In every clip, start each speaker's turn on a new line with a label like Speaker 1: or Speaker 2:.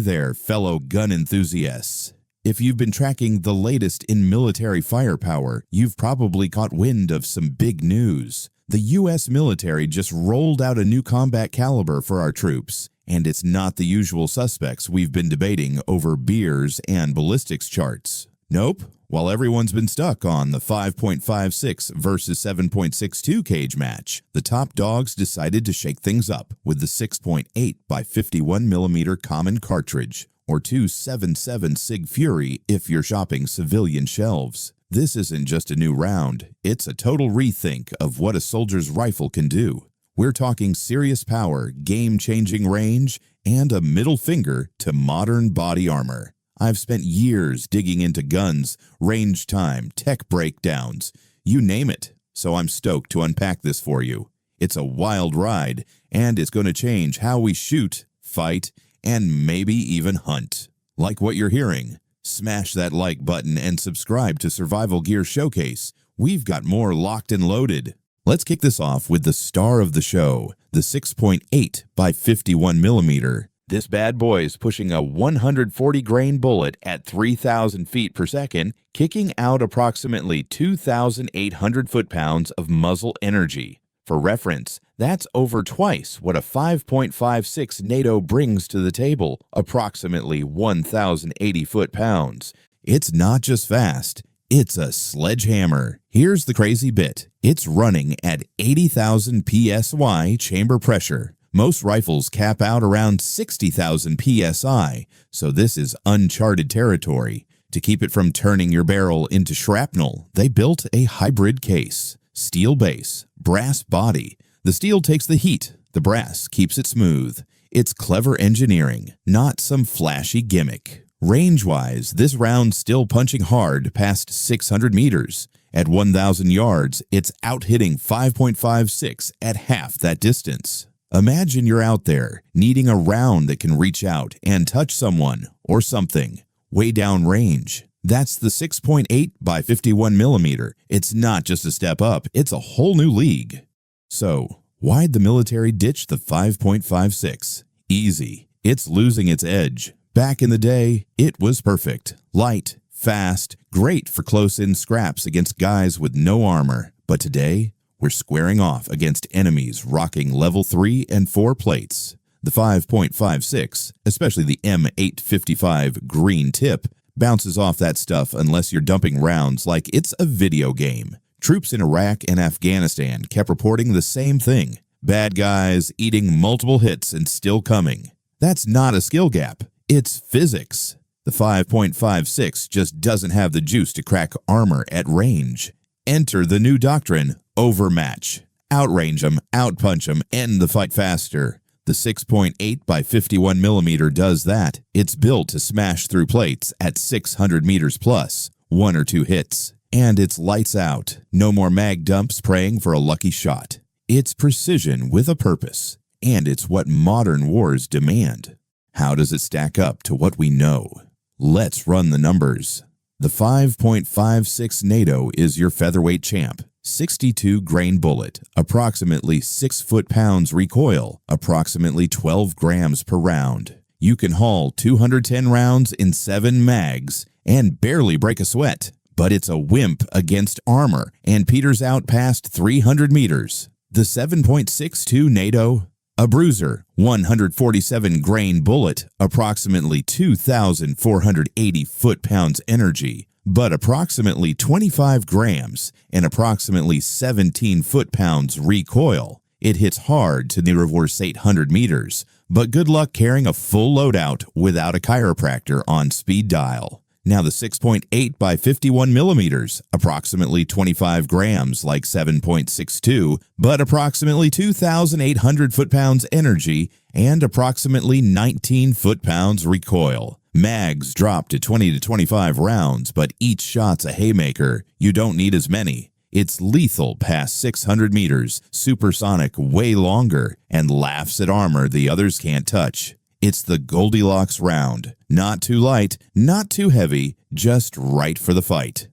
Speaker 1: there, fellow gun enthusiasts. If you've been tracking the latest in military firepower, you've probably caught wind of some big news. The U.S. military just rolled out a new combat caliber for our troops, and it's not the usual suspects we've been debating over beers and ballistics charts. Nope. While everyone's been stuck on the 5.56 versus 7.62 cage match, the top dogs decided to shake things up with the 6.8 by 51mm common cartridge, or 277 Sig Fury if you're shopping civilian shelves. This isn't just a new round, it's a total rethink of what a soldier's rifle can do. We're talking serious power, game-changing range, and a middle finger to modern body armor. I've spent years digging into guns, range time, tech breakdowns, you name it, so I'm stoked to unpack this for you. It's a wild ride, and it's going to change how we shoot, fight, and maybe even hunt. Like what you're hearing? Smash that like button and subscribe to Survival Gear Showcase. We've got more locked and loaded. Let's kick this off with the star of the show, the 6.8 by 51mm. This bad boy's pushing a 140 grain bullet at 3,000 feet per second, kicking out approximately 2,800 foot-pounds of muzzle energy. For reference, that's over twice what a 5.56 NATO brings to the table, approximately 1,080 foot-pounds. It's not just fast, it's a sledgehammer. Here's the crazy bit. It's running at 80,000 PSY chamber pressure. Most rifles cap out around 60,000 PSI, so this is uncharted territory. To keep it from turning your barrel into shrapnel, they built a hybrid case. Steel base, brass body. The steel takes the heat, the brass keeps it smooth. It's clever engineering, not some flashy gimmick. Range-wise, this round's still punching hard past 600 meters. At 1,000 yards, it's out-hitting 5.56 at half that distance. Imagine you're out there, needing a round that can reach out and touch someone or something way down range. That's the 6.8 by 51mm. It's not just a step up, it's a whole new league. So, why'd the military ditch the 5.56? Easy. It's losing its edge. Back in the day, it was perfect. Light, fast, great for close-in scraps against guys with no armor. But today, we're squaring off against enemies rocking level 3 and 4 plates. The 5.56, especially the M855 green tip, bounces off that stuff unless you're dumping rounds like it's a video game. Troops in Iraq and Afghanistan kept reporting the same thing. Bad guys eating multiple hits and still coming. That's not a skill gap, it's physics. The 5.56 just doesn't have the juice to crack armor at range. Enter the new doctrine, overmatch. Outrange them, outpunch them, end the fight faster. The 6.8 by 51mm does that. It's built to smash through plates at 600 meters plus, 1 or 2 hits. And it's lights out. No more mag dumps praying for a lucky shot. It's precision with a purpose, and it's what modern wars demand. How does it stack up to what we know? Let's run the numbers. The 5.56 NATO is your featherweight champ. 62 grain bullet, approximately 6 foot-pounds recoil, approximately 12 grams per round. You can haul 210 rounds in 7 mags and barely break a sweat, but it's a wimp against armor and peters out past 300 meters. The 7.62 NATO, a bruiser, 147 grain bullet, approximately 2,480 foot-pounds energy, but approximately 25 grams and approximately 17 foot-pounds recoil. It hits hard to the reverse 800 meters, but good luck carrying a full loadout without a chiropractor on speed dial. Now the 6.8 by 51mm, approximately 25 grams like 7.62, but approximately 2,800 foot-pounds energy and approximately 19 foot-pounds recoil. Mags drop to 20 to 25 rounds, but each shot's a haymaker. You don't need as many. It's lethal past 600 meters, supersonic way longer, and laughs at armor the others can't touch. It's the Goldilocks round. Not too light, not too heavy, just right for the fight.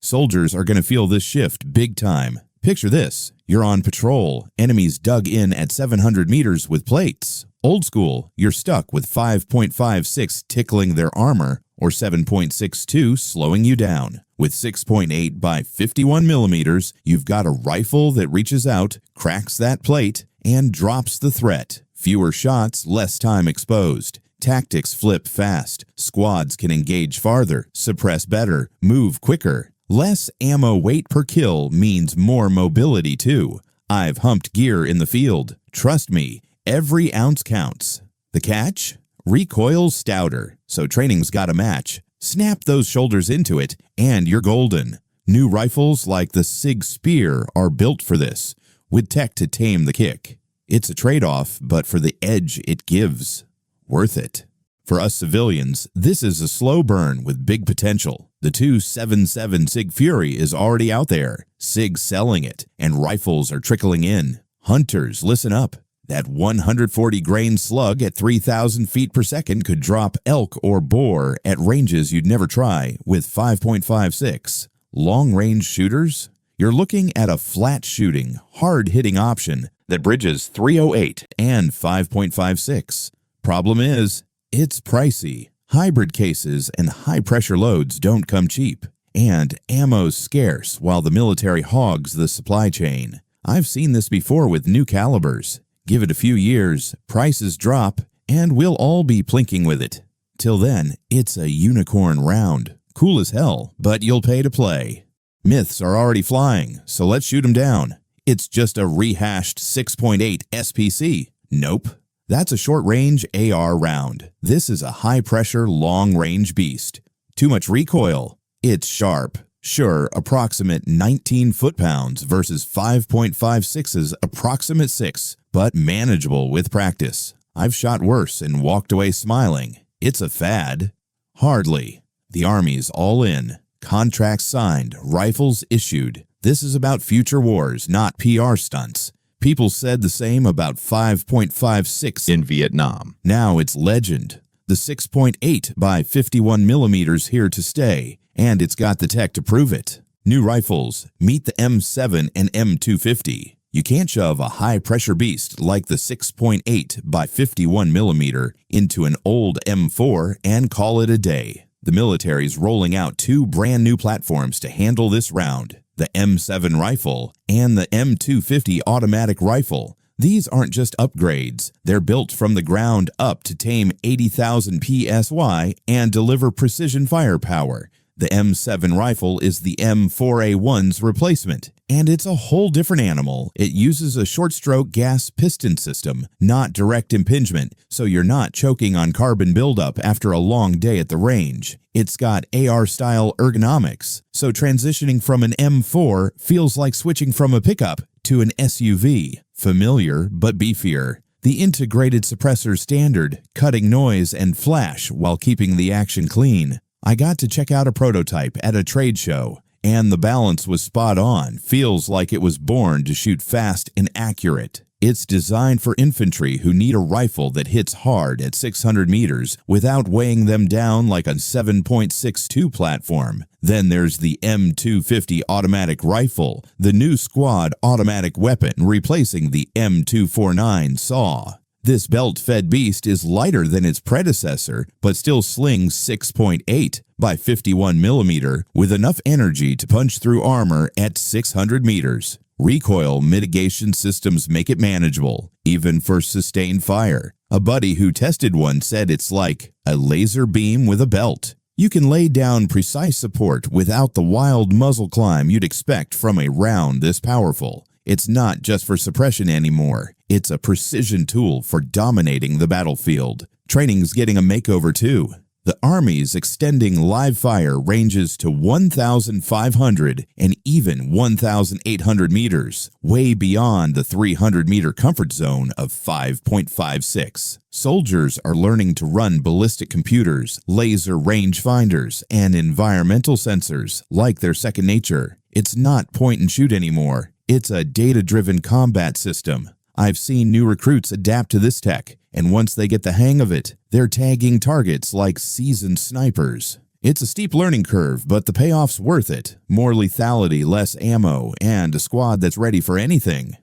Speaker 1: Soldiers are going to feel this shift big time. Picture this. You're on patrol. Enemies dug in at 700 meters with plates. Old school, you're stuck with 5.56 tickling their armor or 7.62 slowing you down. With 6.8 by 51 millimeters, you've got a rifle that reaches out, cracks that plate, and drops the threat. Fewer shots, less time exposed. Tactics flip fast. Squads can engage farther, suppress better, move quicker. Less ammo weight per kill means more mobility too. I've humped gear in the field. Trust me, every ounce counts. The catch? Recoil's stouter, so training's got a match. Snap those shoulders into it, and you're golden. New rifles like the SIG Spear are built for this, with tech to tame the kick. It's a trade-off, but for the edge it gives, worth it. For us civilians, this is a slow burn with big potential. The 277 SIG Fury is already out there, SIG selling it, and rifles are trickling in. Hunters, listen up. That 140-grain slug at 3,000 feet per second could drop elk or boar at ranges you'd never try with 5.56. Long-range shooters? You're looking at a flat-shooting, hard-hitting option that bridges 308 and 5.56. Problem is, it's pricey. Hybrid cases and high-pressure loads don't come cheap. And ammo's scarce while the military hogs the supply chain. I've seen this before with new calibers. Give it a few years, prices drop, and we'll all be plinking with it. Till then, it's a unicorn round. Cool as hell, but you'll pay to play. Myths are already flying, so let's shoot them down. It's just a rehashed 6.8 SPC. Nope. That's a short-range AR round. This is a high-pressure, long-range beast. Too much recoil? It's sharp. Sure, approximate 19 foot-pounds versus 5.56's approximate 6, but manageable with practice. I've shot worse and walked away smiling. It's a fad. Hardly. The Army's all in. Contracts signed, rifles issued. This is about future wars, not PR stunts. People said the same about 5.56 in Vietnam. Now it's legend. The 6.8 by 51 millimeters here to stay, and it's got the tech to prove it. New rifles. Meet the M7 and M250. You can't shove a high-pressure beast like the 6.8 by 51 millimeter into an old M4 and call it a day. The military's rolling out two brand new platforms to handle this round. The M7 rifle and the M250 automatic rifle. These aren't just upgrades. They're built from the ground up to tame 80,000 PSY and deliver precision firepower. The M7 rifle is the M4A1's replacement, and it's a whole different animal. It uses a short-stroke gas piston system, not direct impingement, so you're not choking on carbon buildup after a long day at the range. It's got AR-style ergonomics, so transitioning from an M4 feels like switching from a pickup to an SUV. Familiar, but beefier. The integrated suppressor standard, cutting noise and flash while keeping the action clean. I got to check out a prototype at a trade show, and the balance was spot on. Feels like it was born to shoot fast and accurate. It's designed for infantry who need a rifle that hits hard at 600 meters without weighing them down like a 7.62 platform. Then there's the M250 automatic rifle, the new squad automatic weapon replacing the M249 SAW. This belt-fed beast is lighter than its predecessor, but still slings 6.8 by 51 millimeter with enough energy to punch through armor at 600 meters. Recoil mitigation systems make it manageable, even for sustained fire. A buddy who tested one said it's like a laser beam with a belt. You can lay down precise support without the wild muzzle climb you'd expect from a round this powerful. It's not just for suppression anymore. It's a precision tool for dominating the battlefield. Training's getting a makeover too. The Army's extending live fire ranges to 1,500 and even 1,800 meters, way beyond the 300-meter comfort zone of 5.56. Soldiers are learning to run ballistic computers, laser rangefinders, and environmental sensors like their second nature. It's not point and shoot anymore. It's a data-driven combat system. I've seen new recruits adapt to this tech, and once they get the hang of it, they're tagging targets like seasoned snipers. It's a steep learning curve, but the payoff's worth it. More lethality, less ammo, and a squad that's ready for anything.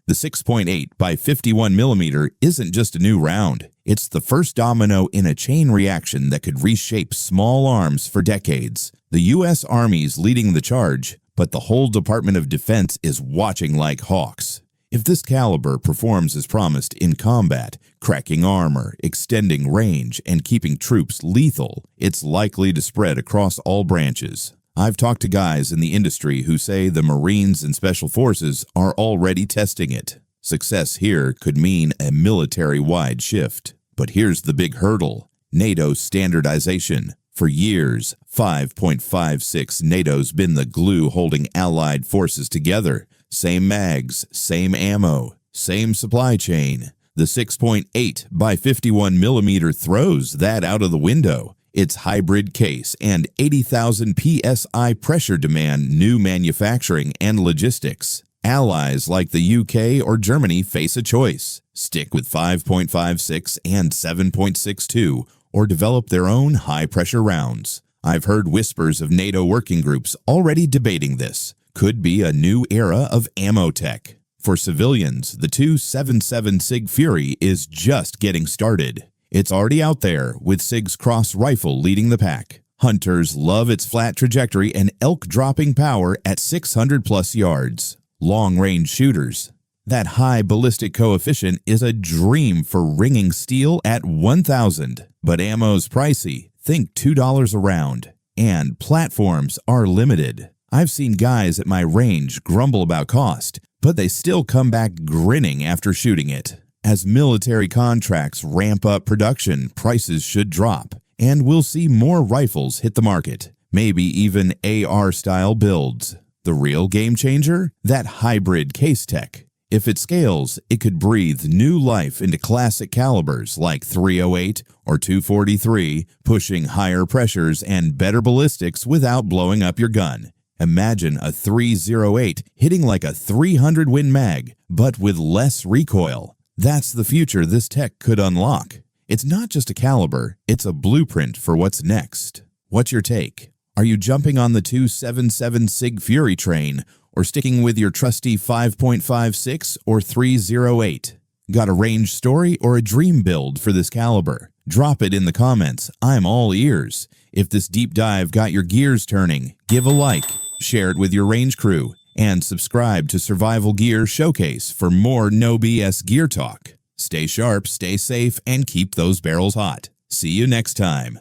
Speaker 1: The 6.8 by 51mm isn't just a new round. It's the first domino in a chain reaction that could reshape small arms for decades. The U.S. Army's leading the charge, but the whole Department of Defense is watching like hawks. If this caliber performs as promised in combat, cracking armor, extending range, and keeping troops lethal, it's likely to spread across all branches. I've talked to guys in the industry who say the Marines and Special Forces are already testing it. Success here could mean a military-wide shift. But here's the big hurdle: NATO Standardization. For years, 5.56 NATO's been the glue holding Allied forces together. Same mags, same ammo, same supply chain. The 6.8 by 51mm throws that out of the window. Its hybrid case and 80,000 psi pressure demand new manufacturing and logistics. Allies like the UK or Germany face a choice: stick with 5.56 and 7.62, or develop their own high-pressure rounds. I've heard whispers of NATO working groups already debating this. Could be a new era of ammo tech. For civilians, the 277 SIG Fury is just getting started. It's already out there, with SIG's cross rifle leading the pack. Hunters love its flat trajectory and elk-dropping power at 600-plus yards. Long-range shooters. That high ballistic coefficient is a dream for ringing steel at 1,000. But ammo's pricey. Think $2 a round. And platforms are limited. I've seen guys at my range grumble about cost, but they still come back grinning after shooting it. As military contracts ramp up production, prices should drop, and we'll see more rifles hit the market, maybe even AR-style builds. The real game changer? That hybrid case tech. If it scales, it could breathe new life into classic calibers like 308 or 243, pushing higher pressures and better ballistics without blowing up your gun. Imagine a 308 hitting like a 300 Win Mag, but with less recoil. That's the future this tech could unlock. It's not just a caliber, it's a blueprint for what's next. What's your take? Are you jumping on the 277 SIG Fury train, or sticking with your trusty 5.56 or 308? Got a range story or a dream build for this caliber? Drop it in the comments. I'm all ears. If this deep dive got your gears turning, give a like, share it with your range crew, and subscribe to Survival Gear Showcase for more no BS gear talk. Stay sharp, stay safe, and keep those barrels hot. See you next time.